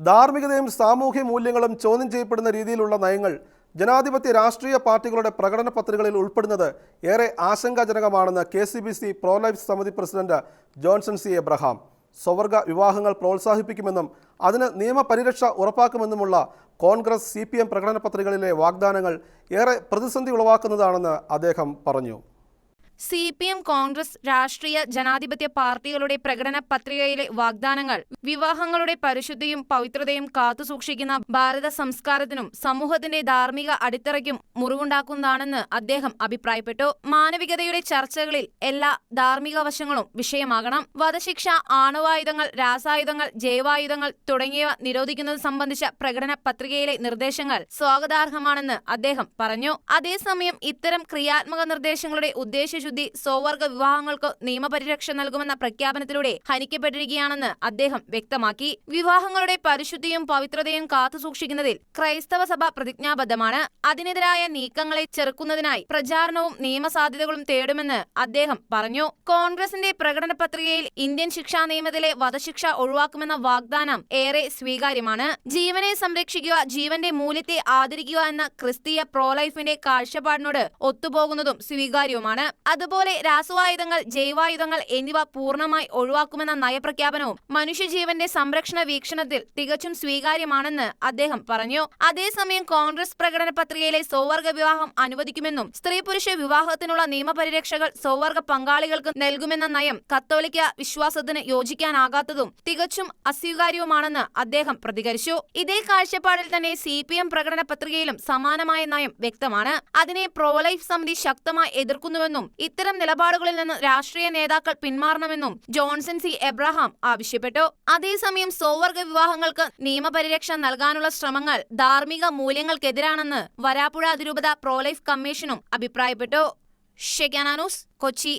ധാർമ്മികതയും സാമൂഹ്യ മൂല്യങ്ങളും ചോദ്യം ചെയ്യപ്പെടുന്ന രീതിയിലുള്ള നയങ്ങൾ ജനാധിപത്യ രാഷ്ട്രീയ പാർട്ടികളുടെ പ്രകടന പത്രികകളിൽ ഉൾപ്പെടുന്നത് ഏറെ ആശങ്കാജനകമാണെന്ന് KCBC പ്രോ ലൈഫ് സമിതി പ്രസിഡന്റ് ജോൺസൺ C. എബ്രഹാം. സ്വവർഗ വിവാഹങ്ങൾ പ്രോത്സാഹിപ്പിക്കുമെന്നും അതിന് നിയമപരിരക്ഷ ഉറപ്പാക്കുമെന്നുമുള്ള കോൺഗ്രസ് CPM പ്രകടന പത്രികകളിലെ വാഗ്ദാനങ്ങൾ ഏറെ പ്രതിസന്ധി ഉളവാക്കുന്നതാണെന്ന് അദ്ദേഹം പറഞ്ഞു. CPM കോൺഗ്രസ് രാഷ്ട്രീയ ജനാധിപത്യ പാർട്ടികളുടെ പ്രകടന പത്രികയിലെ വാഗ്ദാനങ്ങൾ വിവാഹങ്ങളുടെ പരിശുദ്ധിയും പവിത്രതയും കാത്തുസൂക്ഷിക്കുന്ന ഭാരത സംസ്കാരത്തിനും സമൂഹത്തിന്റെ ധാർമ്മിക അടിത്തറയ്ക്കും മുറിവുണ്ടാക്കുന്നതാണെന്ന് അദ്ദേഹം അഭിപ്രായപ്പെട്ടു. മാനവികതയുടെ ചർച്ചകളിൽ എല്ലാ ധാർമ്മിക വശങ്ങളും വിഷയമാകണം. വധശിക്ഷ, ആണവായുധങ്ങൾ, രാസായുധങ്ങൾ, ജൈവായുധങ്ങൾ തുടങ്ങിയവ നിരോധിക്കുന്നത് സംബന്ധിച്ച പ്രകടന പത്രികയിലെ നിർദ്ദേശങ്ങൾ സ്വാഗതാർഹമാണെന്ന് അദ്ദേഹം പറഞ്ഞു. അതേസമയം ഇത്തരം ക്രിയാത്മക നിർദ്ദേശങ്ങളുടെ ഉദ്ദേശശുദ്ധി സ്വവർഗ വിവാഹങ്ങൾക്ക് നിയമപരിരക്ഷ നൽകുമെന്ന പ്രഖ്യാപനത്തിലൂടെ ഹനിക്കപ്പെട്ടിരിക്കുകയാണെന്ന് അദ്ദേഹം വ്യക്തമാക്കി. വിവാഹങ്ങളുടെ പരിശുദ്ധിയും പവിത്രതയും കാത്തുസൂക്ഷിക്കുന്നതിൽ ക്രൈസ്തവ സഭ പ്രതിജ്ഞാബദ്ധമാണ്. അതിനെതിരായ നീക്കങ്ങളെ ചെറുക്കുന്നതിനായി പ്രചാരണവും നിയമസാധ്യതകളും തേടുമെന്ന് അദ്ദേഹം പറഞ്ഞു. കോൺഗ്രസിന്റെ പ്രകടന പത്രികയിൽ ഇന്ത്യൻ ശിക്ഷാ നിയമത്തിലെ വധശിക്ഷ ഒഴിവാക്കുമെന്ന വാഗ്ദാനം ഏറെ സ്വീകാര്യമാണ്. ജീവനെ സംരക്ഷിക്കുക, ജീവന്റെ മൂല്യത്തെ ആദരിക്കുക എന്ന ക്രിസ്തീയ പ്രോലൈഫിന്റെ കാഴ്ചപ്പാടിനോട് ഒത്തുപോകുന്നതും സ്വീകാര്യവുമാണ്. അതുപോലെ രാസവായുധങ്ങൾ, ജൈവായുധങ്ങൾ എന്നിവ പൂർണ്ണമായി ഒഴിവാക്കുമെന്ന നയപ്രഖ്യാപനവും മനുഷ്യജീവന്റെ സംരക്ഷണ വീക്ഷണത്തിൽ തികച്ചും സ്വീകാര്യമാണെന്ന് അദ്ദേഹം പറഞ്ഞു. അതേസമയം കോൺഗ്രസ് പ്രകടന പത്രികയിലെ സ്വവർഗ വിവാഹം അനുവദിക്കുമെന്നും സ്ത്രീ പുരുഷ വിവാഹത്തിനുള്ള നിയമപരിരക്ഷകൾ സ്വവർഗ പങ്കാളികൾക്ക് നൽകുമെന്ന നയം കത്തോലിക്ക വിശ്വാസത്തിന് യോജിക്കാനാകാത്തതും തികച്ചും അസ്വീകാര്യവുമാണെന്ന് അദ്ദേഹം പ്രതികരിച്ചു. ഇതേ കാഴ്ചപ്പാടിൽ തന്നെ CPM പ്രകടന പത്രികയിലും സമാനമായ നയം വ്യക്തമാണ്. അതിനെ പ്രോലൈഫ് സമിതി ശക്തമായി എതിർക്കുന്നുവെന്നും ഇത്തരം നിലപാടുകളിൽ നിന്ന് രാഷ്ട്രീയ നേതാക്കൾ പിന്മാറണമെന്നും ജോൺസൺ C. എബ്രഹാം ആവശ്യപ്പെട്ടു. അതേസമയം സ്വവർഗ വിവാഹങ്ങൾക്ക് നിയമപരിരക്ഷ നൽകാനുള്ള ശ്രമങ്ങൾ ധാർമ്മിക മൂല്യങ്ങൾക്കെതിരാണെന്ന് വരാപ്പുഴ അതിരൂപത പ്രോലൈഫ് കമ്മീഷനും അഭിപ്രായപ്പെട്ടു. ഷെഗ്യാന ന്യൂസ്, കൊച്ചി.